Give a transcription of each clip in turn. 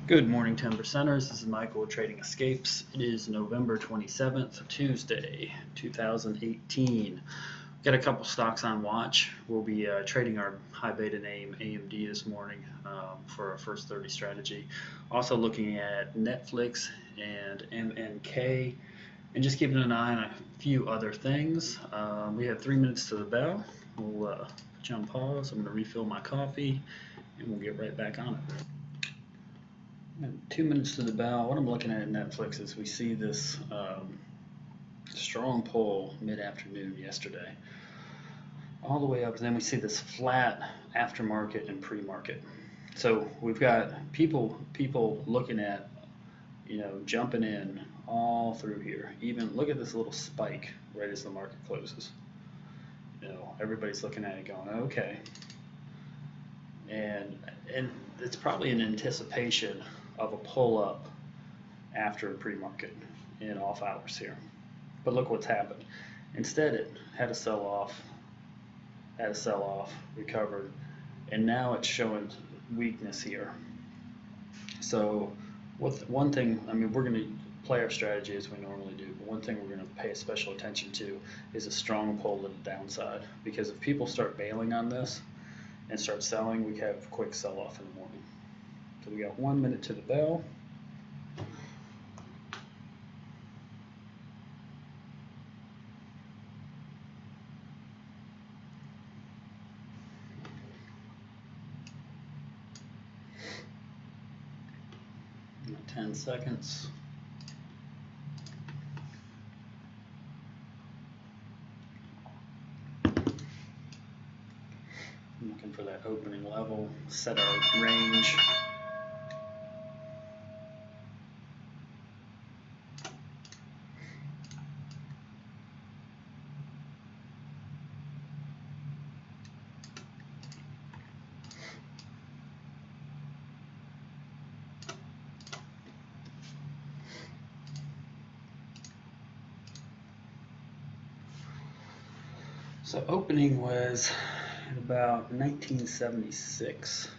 Good morning, 10%ers. This is Michael with Trading Escapes. It is November 27th, Tuesday, 2018. Got a couple stocks on watch. We'll be trading our high beta name AMD this morning for our first 30 strategy. Also looking at Netflix and MNK and just keeping an eye on a few other things. We have 3 minutes to the bell. We'll jump pause. I'm going to refill my coffee and we'll get right back on it. 2 minutes to the bell. What I'm looking at Netflix is we see this strong pull mid-afternoon yesterday, all the way up, and then we see this flat aftermarket and pre-market. So we've got people looking at, jumping in all through here. Even look at this little spike right as the market closes. Everybody's looking at it going, okay. And it's probably an anticipation of a pull up after a pre-market in off hours here. But look what's happened. Instead, it had a sell-off, recovered, and now it's showing weakness here. So one thing, we're going to play our strategy as we normally do, but one thing we're going to pay special attention to is a strong pull to the downside, because if people start bailing on this and start selling, we have a quick sell-off in the morning. So we got 1 minute to the bell. About 10 seconds. I'm looking for that opening level, set our range. So opening was at about 1976.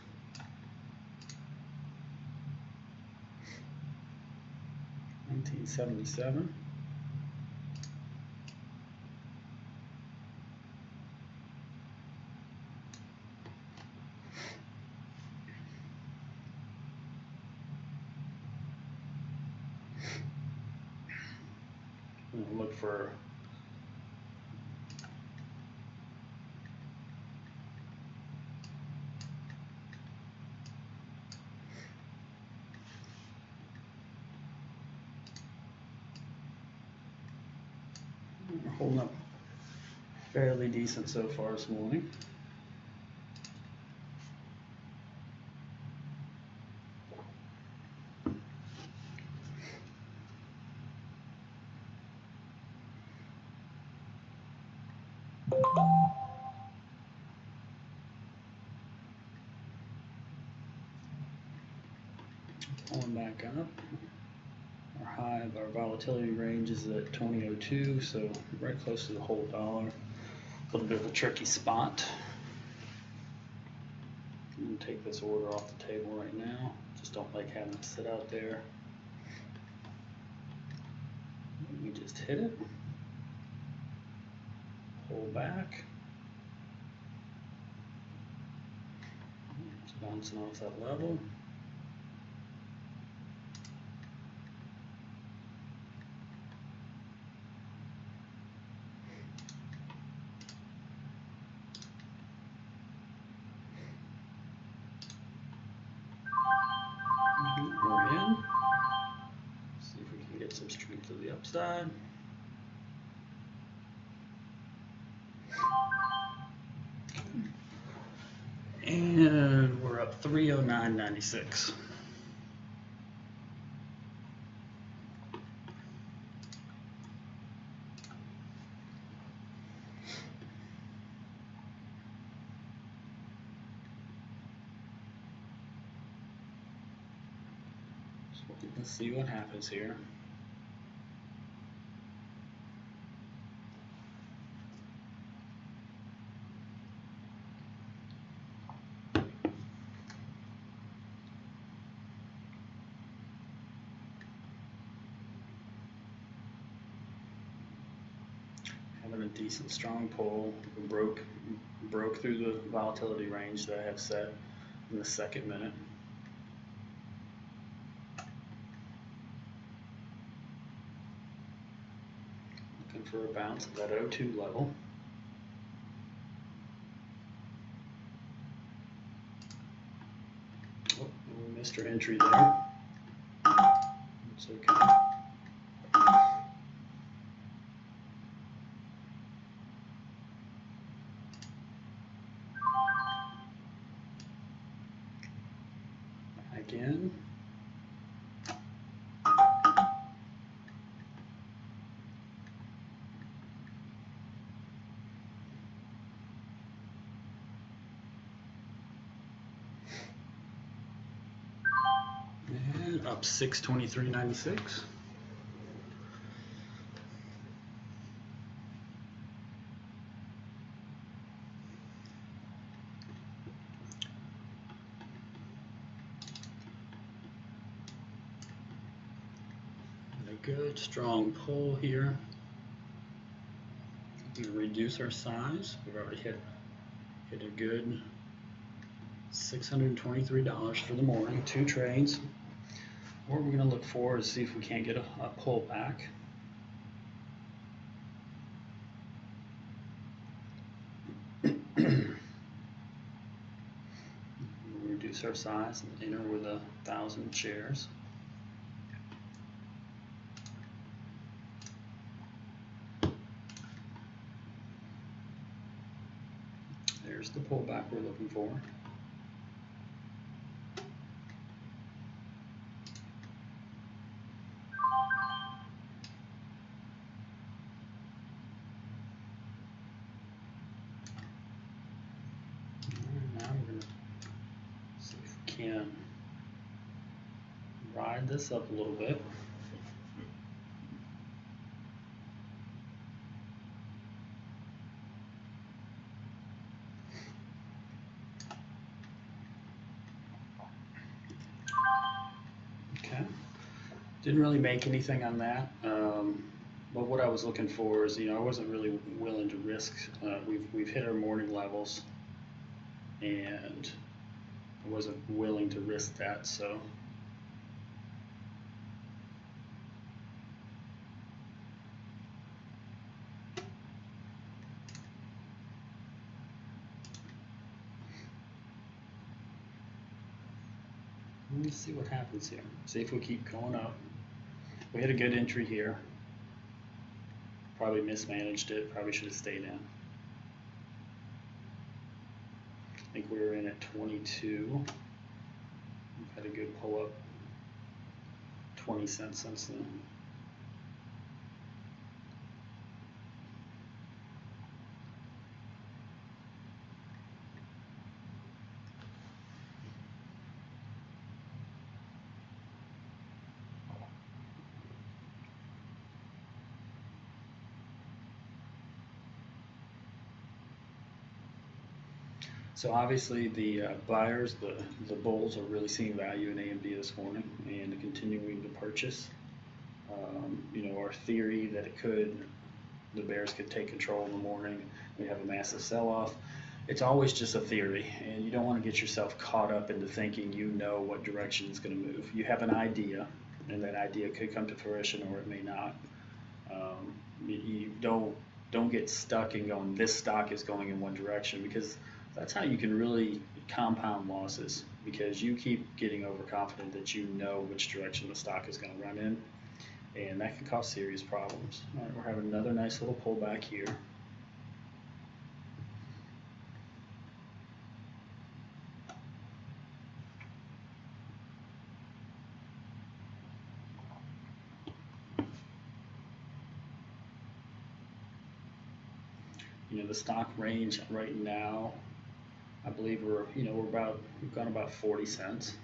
$1977. Look for holding up fairly decent so far this morning. Pulling back up. Our high of our volatility range is at 2002, so right close to the whole dollar. A little bit of a tricky spot. I'm going to take this order off the table right now. Just don't like having it sit out there. We just hit it. Pull back. It's bouncing off that level. We're in. See if we can get some strength to the upside. And we're up 309.96. Let's see what happens here. decent strong pull. We broke through the volatility range that I have set in the second minute. Looking for a bounce at that 02 level. Oh, we missed our entry there. It's okay. Again. And up 623.96. Good strong pull here. We reduce our size. We've already hit a good $623 for the morning, 2 trades. What we're going to look for is see if we can't get a pullback. We'll reduce our size and enter with 1,000 shares. There's the pullback we're looking for. Now we're going to see if we can ride this up a little bit. Didn't really make anything on that, but what I was looking for is, I wasn't really willing to risk. We've hit our morning levels, and I wasn't willing to risk that. So let me see what happens here. See if we keep going up. We had a good entry here. Probably mismanaged it. Probably should have stayed in. I think we were in at 22. We've had a good pull up. 20 cents since then. So obviously the buyers, the bulls, are really seeing value in AMD this morning and continuing to purchase. Our theory that the bears could take control in the morning, we have a massive sell-off. It's always just a theory, and you don't want to get yourself caught up into thinking you know what direction it's going to move. You have an idea, and that idea could come to fruition or it may not. You don't get stuck in going, this stock is going in one direction, because that's how you can really compound losses, because you keep getting overconfident that you know which direction the stock is going to run in, and that can cause serious problems. All right, we're having another nice little pullback here. The stock range right now, I believe we've gone about 40 cents.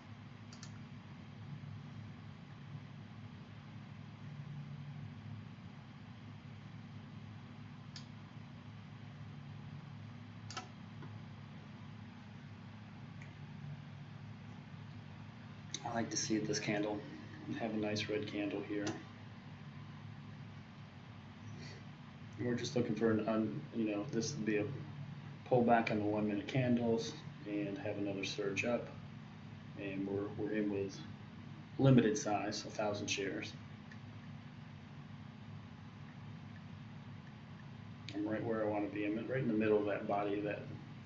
I like to see this candle have a nice red candle here. We're just looking for this would be a pullback on the 1 minute candles and have another surge up. And we're in with limited size, 1,000 shares. I'm right where I want to be. I'm right in the middle of that body of that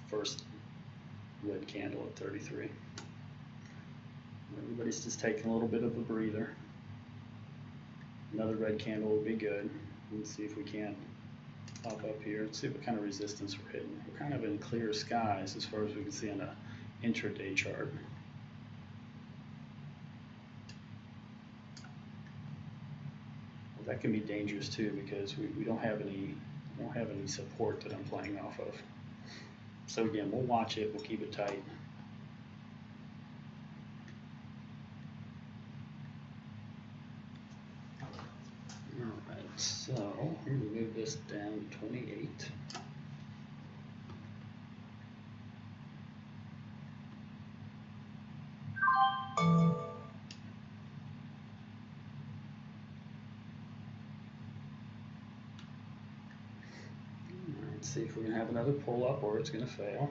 first red candle at 33. Everybody's just taking a little bit of a breather. Another red candle would be good. Let's see if we can't pop up here. Let's see what kind of resistance we're hitting. We're kind of in clear skies as far as we can see on an intraday chart. Well, that can be dangerous too because we don't have any support that I'm playing off of. So again, we'll watch it. We'll keep it tight. So I'm going to move this down to 28. Let's see if we're going to have another pull up or it's going to fail.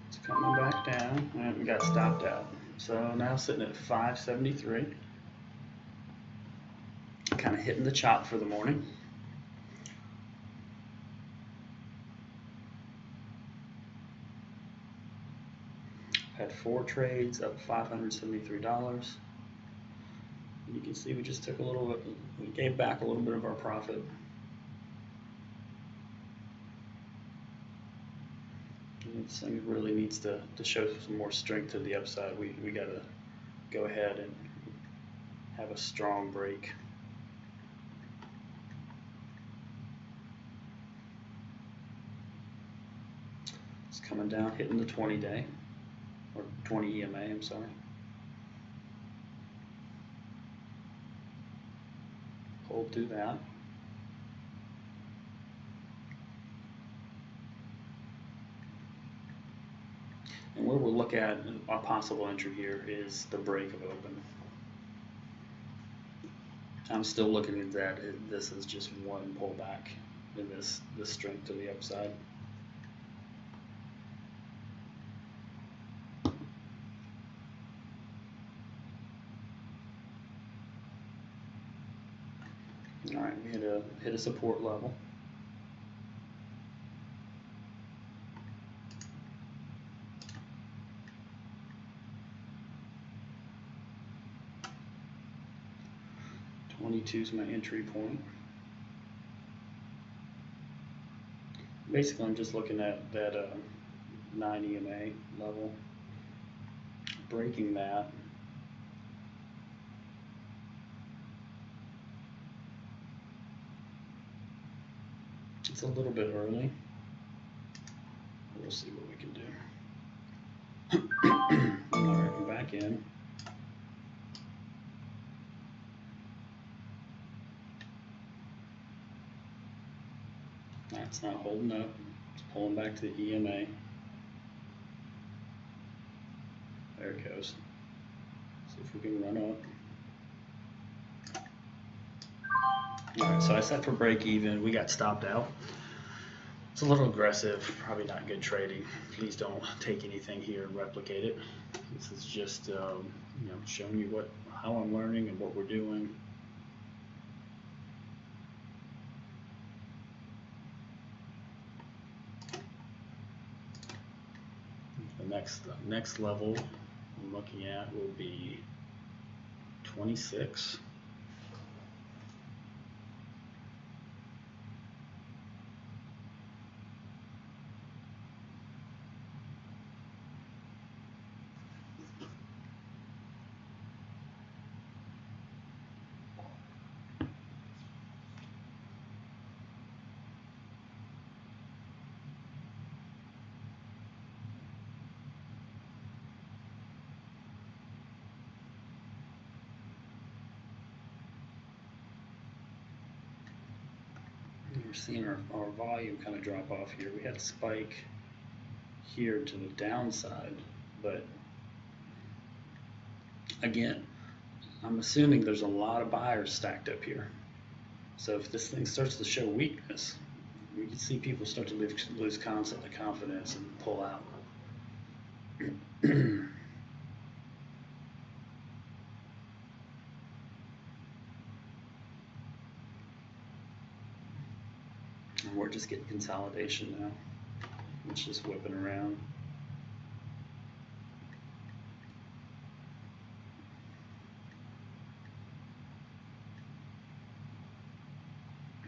It's coming back down, and we got stopped out. So now sitting at 573. Kind of hitting the chop for the morning. Had 4 trades up $573. You can see we just took a little bit, we gave back a little bit of our profit. This thing really needs to show some more strength to the upside. We got to go ahead and have a strong break. It's coming down, hitting the 20-day, or 20 EMA, I'm sorry. Hold through that. And where we'll look at a possible entry here is the break of open. I'm still looking at that. This is just one pullback in this strength to the upside. All right, we hit a support level. $22 is my entry point. Basically, I'm just looking at that 9 EMA level, breaking that. It's a little bit early. We'll see what we can do. All right, we're back in. That's not holding up. It's pulling back to the EMA. There it goes. See if we can run up. All right, so I set for break even. We got stopped out. It's a little aggressive, probably not good trading. Please don't take anything here and replicate it. This is just showing you how I'm learning and what we're doing. The next level I'm looking at will be 26. we're seeing our volume kind of drop off here. We had a spike here to the downside, but again, I'm assuming there's a lot of buyers stacked up here. So if this thing starts to show weakness, we can see people start to lose concept of confidence and pull out. And we're just getting consolidation now. It's just whipping around.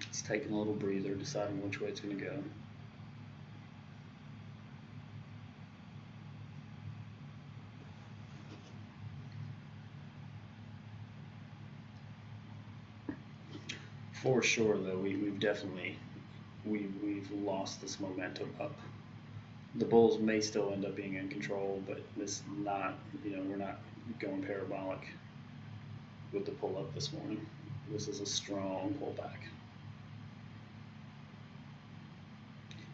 It's taking a little breather, deciding which way it's going to go. For sure, though, we've definitely we've lost this momentum up. The bulls may still end up being in control, but this not, we're not going parabolic with the pull up this morning. This is a strong pullback.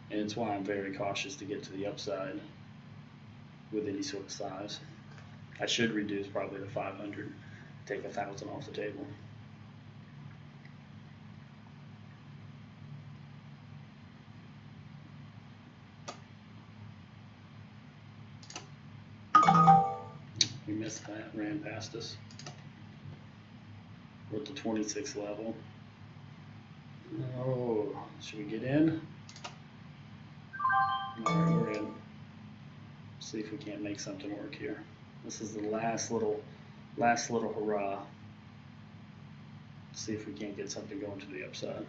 And it's why I'm very cautious to get to the upside with any sort of size. I should reduce probably to 500, take 1,000 off the table. We missed that, ran past us. We're at the 26 level. Oh, should we get in? All right, we're in. See if we can't make something work here. This is the last little hurrah. See if we can't get something going to the upside.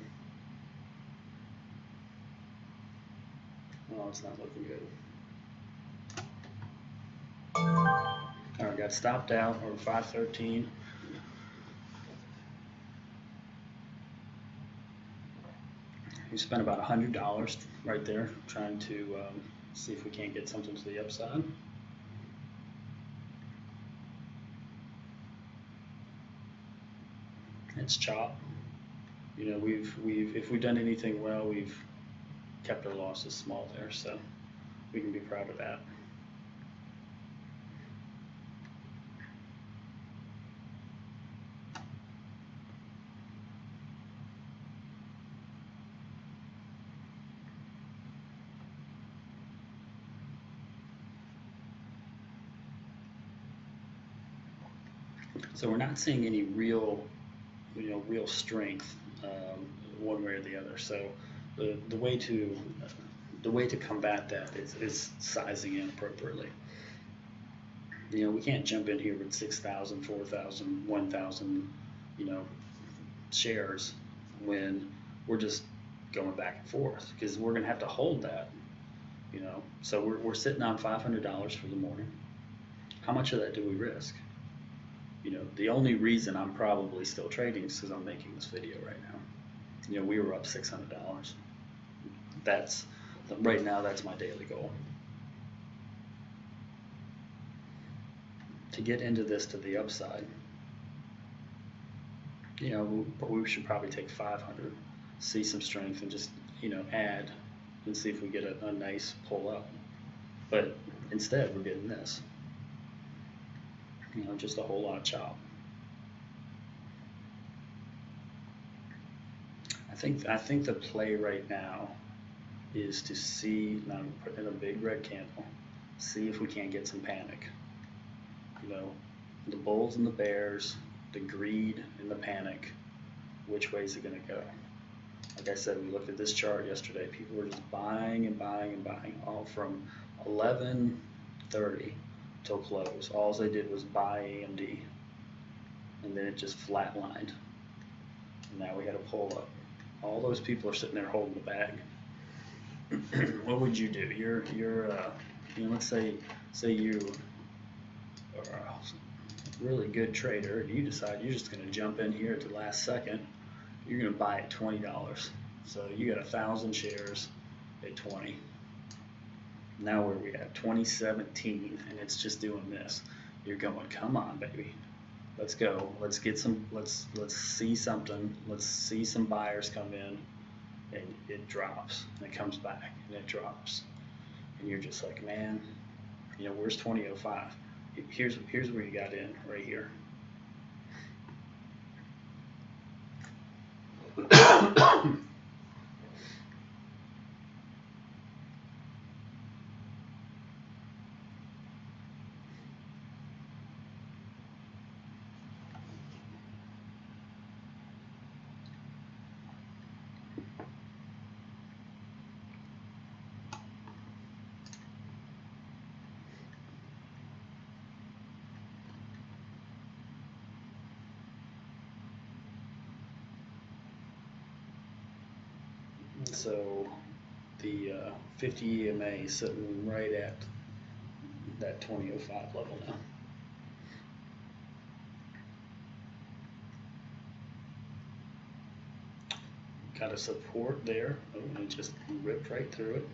Oh, it's not looking good. All right, got stopped out over 513. We spent about $100 right there trying to see if we can't get something to the upside. It's chop. If we've done anything well, we've kept our losses small there, so we can be proud of that. So we're not seeing any real strength one way or the other. So the way to combat that is sizing in appropriately. We can't jump in here with 6,000, 4,000, 1,000, shares when we're just going back and forth, because we're going to have to hold that. So we're sitting on $500 for the morning. How much of that do we risk? The only reason I'm probably still trading is because I'm making this video right now. We were up $600. Right now, that's my daily goal. To get into this to the upside, we should probably take 500, see some strength, and just, add and see if we get a nice pull up. But instead, we're getting this. Just a whole lot of chop. I think the play right now is to see, now I'm putting in a big red candle, see if we can't get some panic. The bulls and the bears, the greed and the panic, which way is it going to go? Like I said, we looked at this chart yesterday. People were just buying and buying and buying, all from 11:30 till close. All they did was buy AMD, and then it just flatlined. And now we had a pull up. All those people are sitting there holding the bag. What would you do? You're let's say you are a really good trader, and you decide you're just going to jump in here at the last second. You're going to buy at $20. So you got 1,000 shares at 20. Now where are we at? 2017, and it's just doing this. You're going, come on, baby. Let's go. Let's get some. Let's see something. Let's see some buyers come in. and it drops, and it comes back, and it drops, and you're just like, man, where's 2005? Here's where you got in, right here. So the 50 EMA is sitting right at that 2005 level now. Got a support there. Oh, and it just ripped right through it.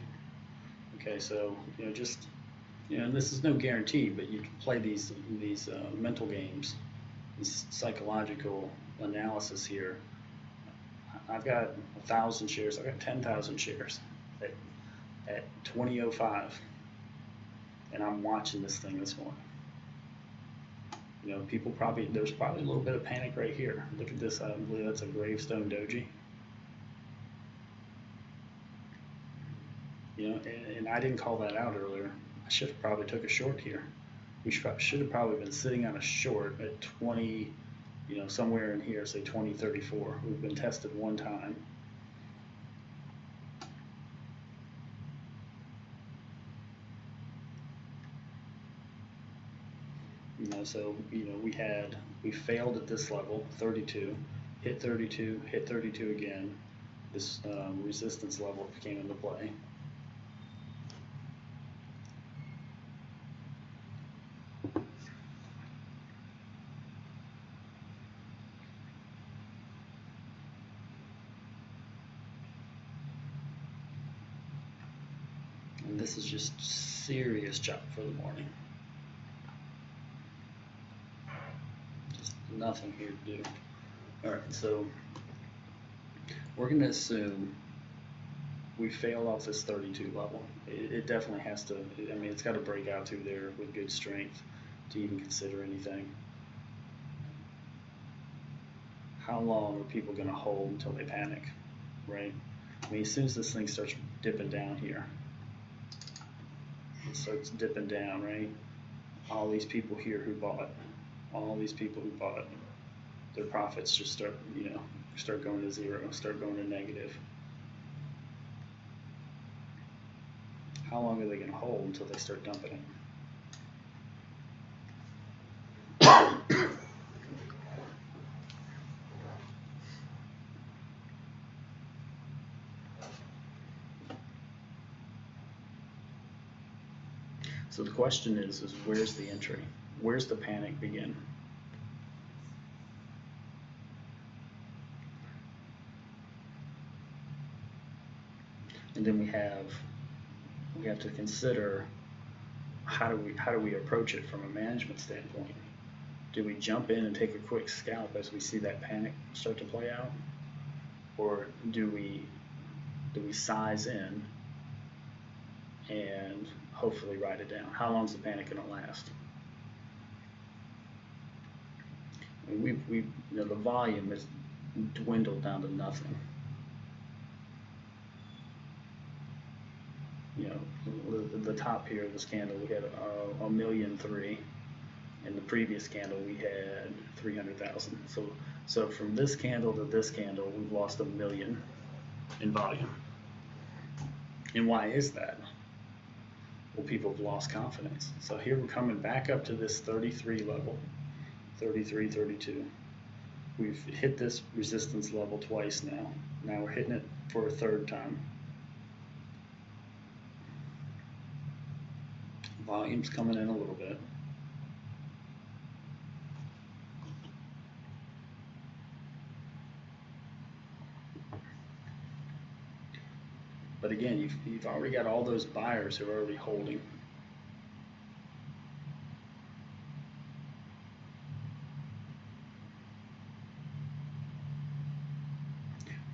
Okay, so and this is no guarantee, but you can play these mental games, this psychological analysis here. I've got 1,000 shares. I've got 10,000 shares at 2005, and I'm watching this thing this morning. People there's probably a little bit of panic right here. Look at this. I believe that's a Gravestone Doji. And I didn't call that out earlier. I should have probably took a short here. We should have probably been sitting on a short at 20, somewhere in here, say 2034. We've been tested one time. So we failed at this level, 32, hit 32, hit 32 again. This resistance level came into play. And this is just serious chop for the morning. Just nothing here to do. All right, so we're going to assume we failed off this 32 level. It definitely has to, it's got to break out through there with good strength to even consider anything. How long are people going to hold until they panic, right? As soon as this thing starts dipping down here, it starts dipping down, right? All these people here who bought, their profits just start going to zero, start going to negative. How long are they going to hold until they start dumping it? So the question is where's the entry? Where's the panic begin? And then we have to consider how do we approach it from a management standpoint? Do we jump in and take a quick scalp as we see that panic start to play out, or do we size in and hopefully ride it down? How long is the panic going to last? The volume has dwindled down to nothing. The top here of this candle, we had 1.3 million, and the previous candle we had 300,000. So from this candle to this candle, we've lost 1 million in volume. And why is that? Well, people have lost confidence. So here we're coming back up to this 33 level, 33, 32. We've hit this resistance level twice now. Now we're hitting it for a third time. Volume's coming in a little bit. But again, you've already got all those buyers who are already holding.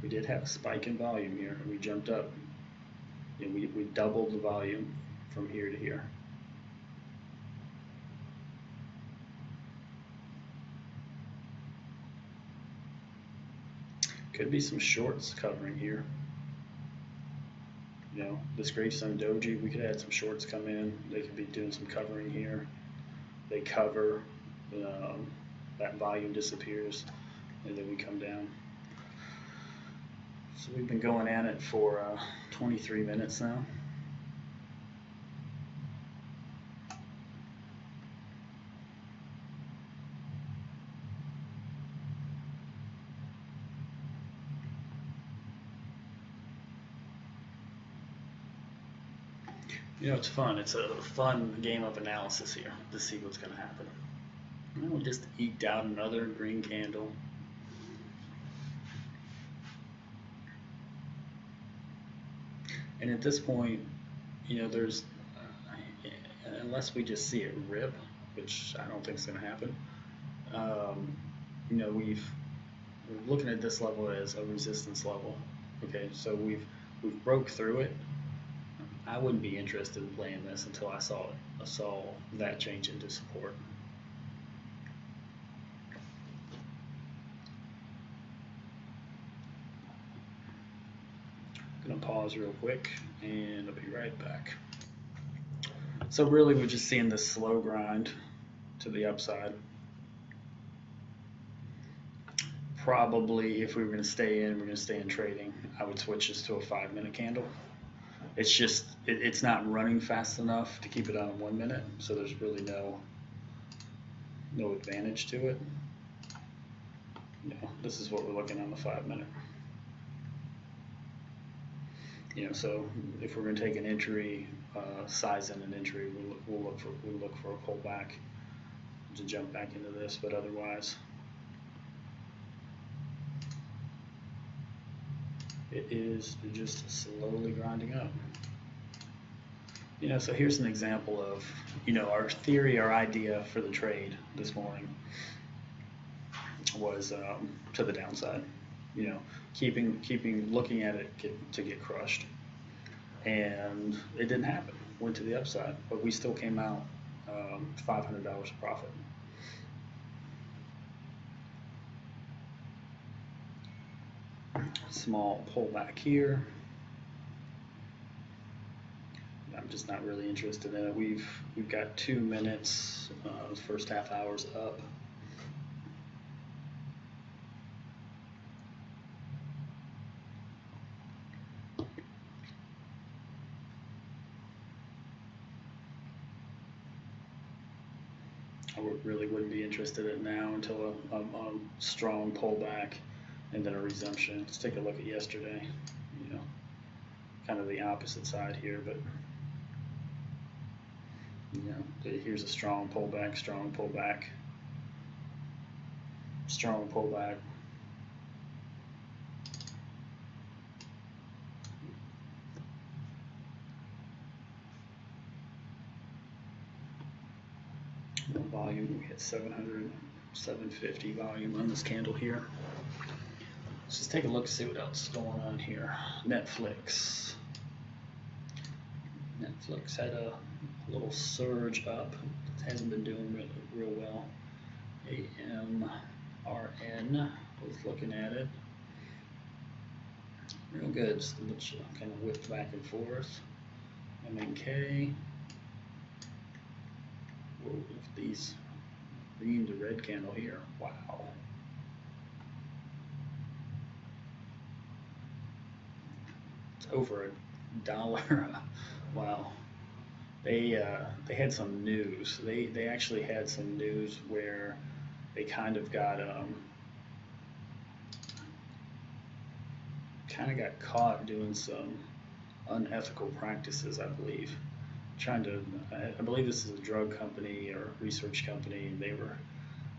We did have a spike in volume here, and we jumped up. And we doubled the volume from here to here. Could be some shorts covering here. You know, this Gravestone Doji, we could add some shorts come in. They could be doing some covering here. They cover, that volume disappears, and then we come down. So we've been going at it for 23 minutes now. You know, it's fun. It's a fun game of analysis here to see what's going to happen. And we just eked out another green candle. And at this point, you know, there's, unless we just see it rip, which I don't think is going to happen, you know, we're looking at this level as a resistance level. Okay, so we've broke through it. I wouldn't be interested in playing this until I saw that change into support. I'm gonna pause real quick and I'll be right back. So really we're just seeing this slow grind to the upside. Probably if we were gonna stay in trading, I would switch this to a 5-minute candle. It's just, it's not running fast enough to keep it on 1 minute, so there's really no advantage to it. You know, this is what we're looking on the 5-minute. You know, so if we're going to take an entry, size in an entry, we'll look for a pullback to jump back into this, but otherwise, it is just slowly grinding up. You know, so here's an example of, you know, our theory, our idea for the trade this morning was to the downside. You know, keeping looking at it to get crushed, and it didn't happen. Went to the upside, but we still came out $500 of profit. Small pullback here. I'm just not really interested in it. We've got 2 minutes. The first half hour's up. I really wouldn't be interested in it now until a strong pullback and then a resumption. Let's take a look at yesterday. You know, kind of the opposite side here, but you know, here's a strong pullback, strong pullback, strong pullback. Volume, we hit 700, 750 volume on this candle here. Let's just take a look, see what else is going on here. Netflix had a little surge up. It hasn't been doing real well. AMRN was looking at it. Real good, so let's kind of whip back and forth. MNK. Whoa, look at these green to red candle here. Wow. It's over $1. Wow. They had some news. They actually had some news where they kind of got caught doing some unethical practices, I believe. I believe this is a drug company or research company.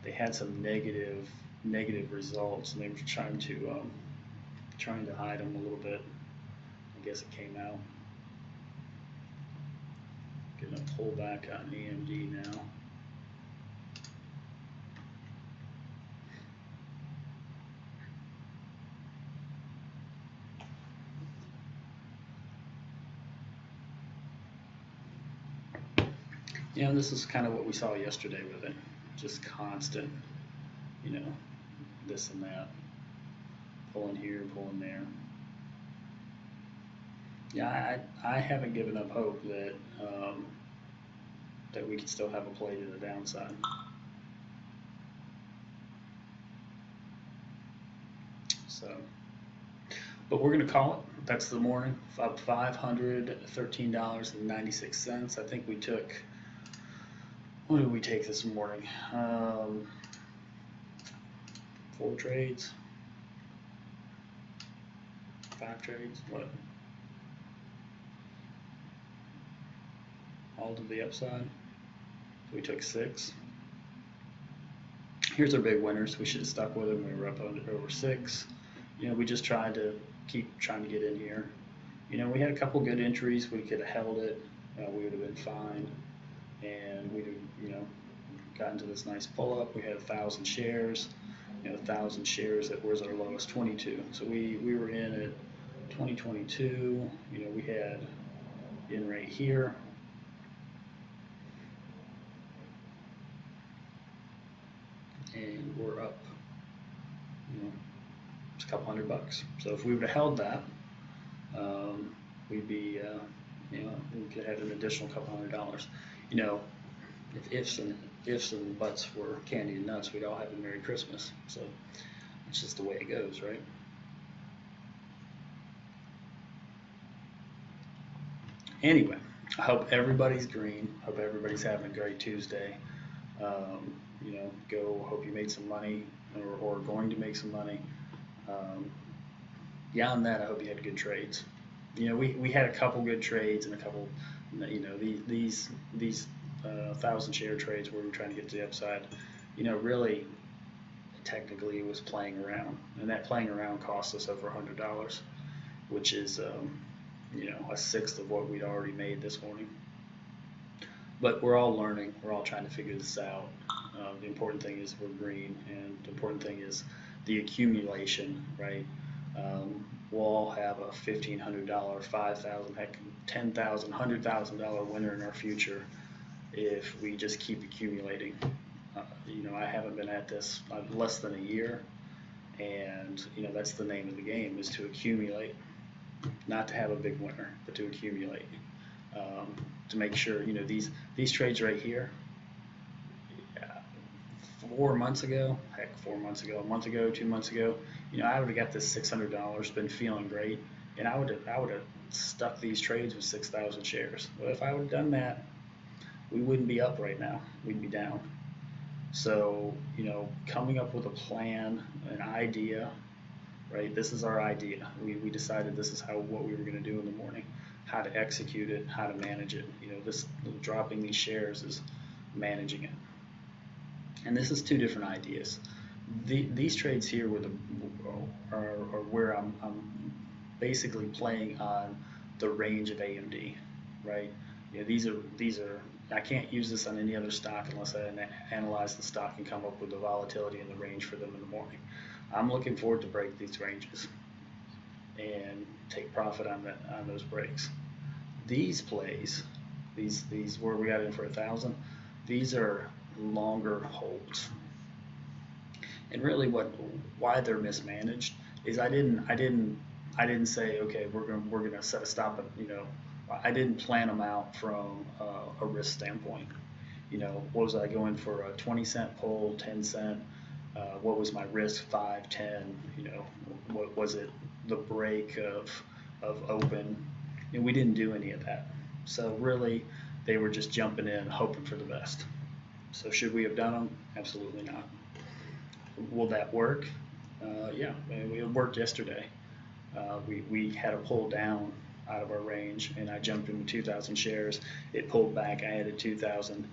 They had some negative results, and they were trying to hide them a little bit. I guess it came out. Getting a pullback on AMD now. You know, this is kind of what we saw yesterday with it, just constant, you know, this and that, pulling here, pulling there. Yeah, I haven't given up hope that we could still have a play to the downside. So, but we're gonna call it. That's the morning, up $513.96. I think we took. What did we take this morning? 4 trades, 5 trades. What? All to the upside. So we took 6. Here's our big winners. We should have stuck with them. We were up over 6. You know, we just tried to keep trying to get in here. You know, we had a couple good entries. We could have held it. We would have been fine. And we'd have, you know, gotten to this nice pull up. We had 1,000 shares. You know, 1,000 shares. That was our lowest, 22. So we were in at 2022. You know, we had in right here. And we're up, you know, it's a couple $100. So if we would have held that, we'd be, you know, we could have an additional couple $100. You know, if ifs and buts were candy and nuts, we'd all have a Merry Christmas. So it's just the way it goes, right? Anyway, I hope everybody's green. Hope everybody's having a great Tuesday. You know, hope you made some money or going to make some money. Beyond that, I hope you had good trades. You know, we had a couple good trades and a couple, you know, these 1,000 share trades where we were trying to get to the upside. You know, really, technically, it was playing around, and that playing around cost us over $100, which is, you know, a sixth of what we'd already made this morning. But we're all learning. We're all trying to figure this out. The important thing is we're green, and the important thing is the accumulation, right? We'll all have a $1,500, $5,000, heck, $10,000, $100,000 winner in our future if we just keep accumulating. You know, I haven't been at this less than a year, and you know that's the name of the game, is to accumulate, not to have a big winner, but to accumulate. To make sure, you know, these trades right here, 4 months ago, heck, 4 months ago, a month ago, 2 months ago, you know, I would have got this $600, been feeling great, and I would have stuck these trades with 6,000 shares. Well, if I would have done that, we wouldn't be up right now. We'd be down. So, you know, coming up with a plan, an idea, right? This is our idea. We decided this is what we were going to do in the morning, how to execute it, how to manage it. You know, this dropping these shares is managing it. And this is 2 different ideas. These trades here are where I'm basically playing on the range of AMD, right? You know, these are I can't use this on any other stock unless I analyze the stock and come up with the volatility and the range for them in the morning. I'm looking forward to break these ranges and take profit on those breaks. These plays, these where we got in for 1,000, these are longer holds. And really, why they're mismanaged is I didn't say, okay, we're gonna set a stop at, you know, I didn't plan them out from a risk standpoint. You know, what was I going for, a 20-cent pull, 10 cent? What was my risk, 5, 10? You know, what was it, the break of open? And we didn't do any of that. So really, they were just jumping in, hoping for the best. So should we have done them? Absolutely not. Will that work? Yeah, it worked yesterday. We had a pull down out of our range, and I jumped into 2,000 shares. It pulled back. I added 2,000,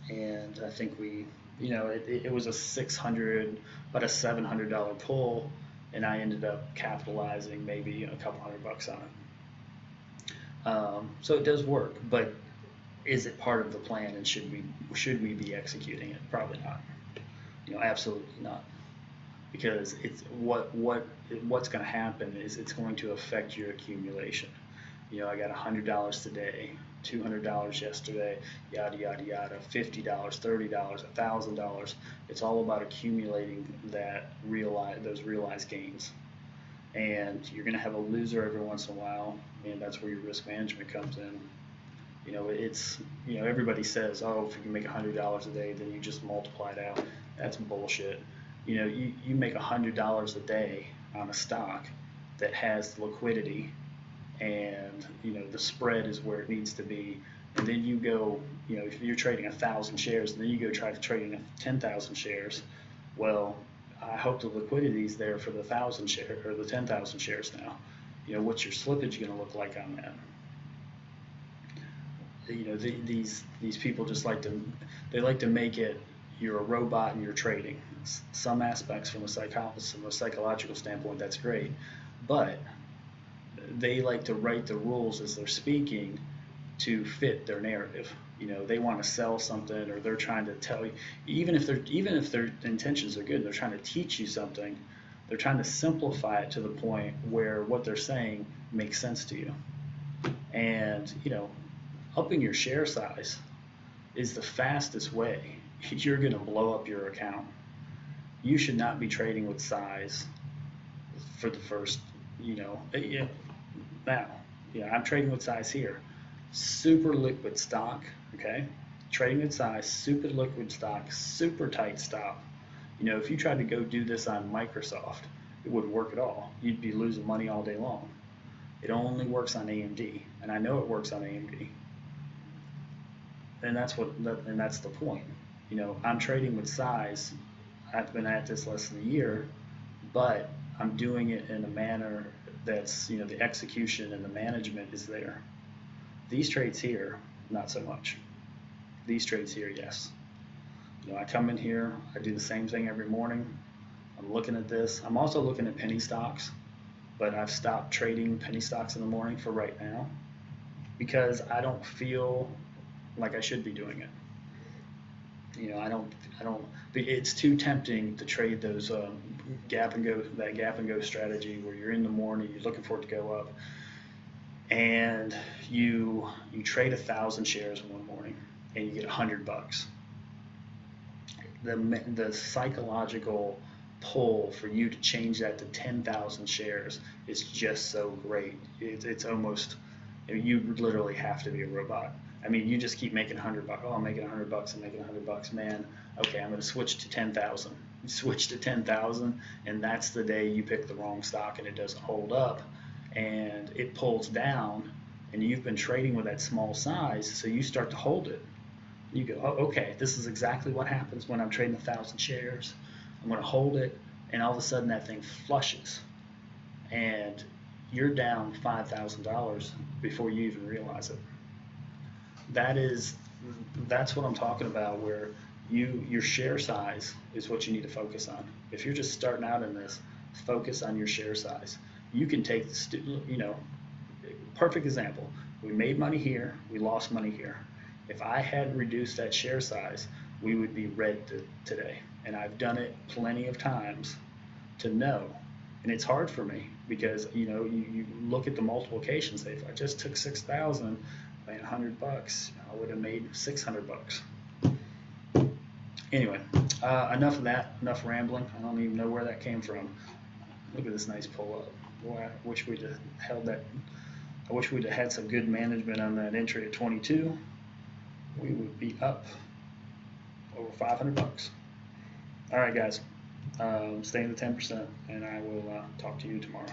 and I think you know, it was a $600, but a $700 pull, and I ended up capitalizing maybe a couple $100 on it. So it does work, but is it part of the plan, and should we be executing it? Probably not. You know, absolutely not. Because it's what's going to happen is it's going to affect your accumulation. You know, I got $100 today, $200 yesterday, yada yada yada, $50, $30, $1,000. It's all about accumulating those realized gains. And you're going to have a loser every once in a while, and that's where your risk management comes in. You know, everybody says, oh, if you make $100 a day, then you just multiply it out. That's bullshit. You know, you make $100 a day on a stock that has liquidity, and you know the spread is where it needs to be. And then you go, you know, if you're trading 1,000 shares, and then you go try to trading 10,000 shares. Well, I hope the liquidity is there for the 1,000 share or the 10,000 shares now. You know, what's your slippage going to look like on that? You know, these people just like to make it you're a robot and you're trading. Some aspects from a psychological standpoint, that's great, but they like to write the rules as they're speaking to fit their narrative. You know, they want to sell something, or they're trying to tell you, even if their intentions are good, they're trying to teach you something. They're trying to simplify it to the point where what they're saying makes sense to you. And you know, upping your share size is the fastest way you're going to blow up your account. You should not be trading with size for the first, you know, now, yeah, I'm trading with size here. Super liquid stock, okay? Trading with size, super liquid stock, super tight stop. You know, if you tried to go do this on Microsoft, it wouldn't work at all. You'd be losing money all day long. It only works on AMD, and I know it works on AMD. And that's the point. You know, I'm trading with size. I've been at this less than a year, but I'm doing it in a manner that's, you know, the execution and the management is there. These trades here, not so much. These trades here, yes. You know, I come in here, I do the same thing every morning. I'm looking at this. I'm also looking at penny stocks, but I've stopped trading penny stocks in the morning for right now because I don't feel like I should be doing it. You know, I don't. It's too tempting to trade those gap and go strategy where you're in the morning, you're looking for it to go up, and you trade 1,000 shares in one morning and you get $100. The psychological pull for you to change that to 10,000 shares is just so great. It's almost, you literally have to be a robot. I mean, you just keep making $100. Oh, I'm making $100. I'm making $100, man. Okay, I'm going to switch to 10,000. You switch to 10,000, and that's the day you pick the wrong stock and it doesn't hold up, and it pulls down, and you've been trading with that small size, so you start to hold it. You go, oh, okay, this is exactly what happens when I'm trading 1,000 shares. I'm going to hold it, and all of a sudden that thing flushes, and you're down $5,000 before you even realize it. That's what I'm talking about, where your share size is what you need to focus on. If you're just starting out in this, focus on your share size. You can take perfect example. We made money here, we lost money here. If I had reduced that share size, we would be red today. And I've done it plenty of times to know. And it's hard for me because, you know, you look at the multiplications. If I just took 6,000, made $100, I would have made $600. Anyway, enough of that, enough rambling. I don't even know where that came from. Look at this nice pull up. Boy, I wish we'd have held that. I wish we'd have had some good management on that entry at 22. We would be up over $500. All right, guys, stay in the 10%, and I will talk to you tomorrow.